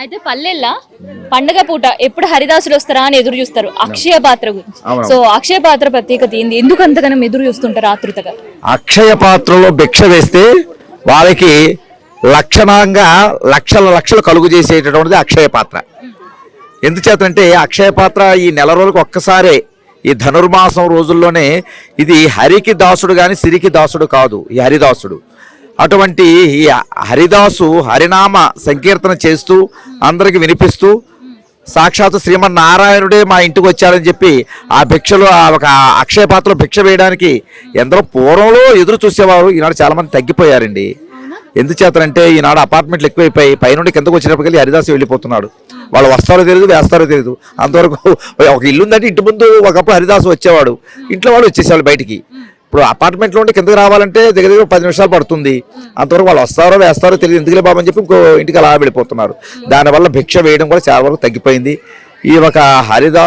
అయితే పల్లెల్లో పండగ పూట ఎప్పుడు హరిదాసులు వస్తారా అని ఎదురు చూస్తారు అక్షయ పాత్ర గురించి. సో అక్షయ పాత్ర ప్రత్యేకత ఏంది, ఎందుకు అంతగానం ఎదురు చూస్తుంటారు ఆతృతగా? అక్షయ పాత్రలో భిక్ష వేస్తే వాళ్ళకి లక్షణంగా లక్షలు కలుగు చేసేటటువంటిది అక్షయ పాత్ర. ఎందుచేతంటే అక్షయ పాత్ర ఈ నెల రోజులకు ఒక్కసారే, ఈ ధనుర్మాసం రోజుల్లోనే. ఇది హరికి దాసుడు కానీ సిరికి దాసుడు కాదు, ఈ హరిదాసుడు. అటువంటి ఈ హరిదాసు హరినామ సంకీర్తన చేస్తూ అందరికి వినిపిస్తూ సాక్షాత్ శ్రీమన్నారాయణుడే మా ఇంటికి వచ్చారని చెప్పి ఆ భిక్షలో ఒక అక్షయ పాత్రలో భిక్ష వేయడానికి ఎందరో పూర్వంలో ఎదురు చూసేవారు. ఈనాడు చాలా మంది తగ్గిపోయారండి. ఎందుచేతనంటే ఈనాడు అపార్ట్మెంట్లు ఎక్కువైపోయి పైనుండి కిందకు వచ్చేటప్పటికి హరిదాసు వెళ్ళిపోతున్నాడు. వాళ్ళు వస్తారో తెలియదు, వేస్తారో తెలియదు. అంతవరకు ఒక ఇల్లు ఉందంటే ఇంటి ముందు ఒకప్పుడు హరిదాసు వచ్చేవాడు, ఇంట్లో వాళ్ళు వచ్చేసేవాళ్ళు బయటికి. ఇప్పుడు అపార్ట్మెంట్లో ఉండి కిందకి రావాలంటే దగ్గర 10 నిమిషాలు పడుతుంది. అంతవరకు వాళ్ళు వస్తారో వేస్తారో తెలియదు, ఎందుకులే బాబు అని చెప్పి ఇంకో ఇంటికి అలా వెళ్ళిపోతున్నారు. దానివల్ల భిక్ష వేయడం కూడా చాలా వరకు తగ్గిపోయింది. ఈ ఒక హరిదాసు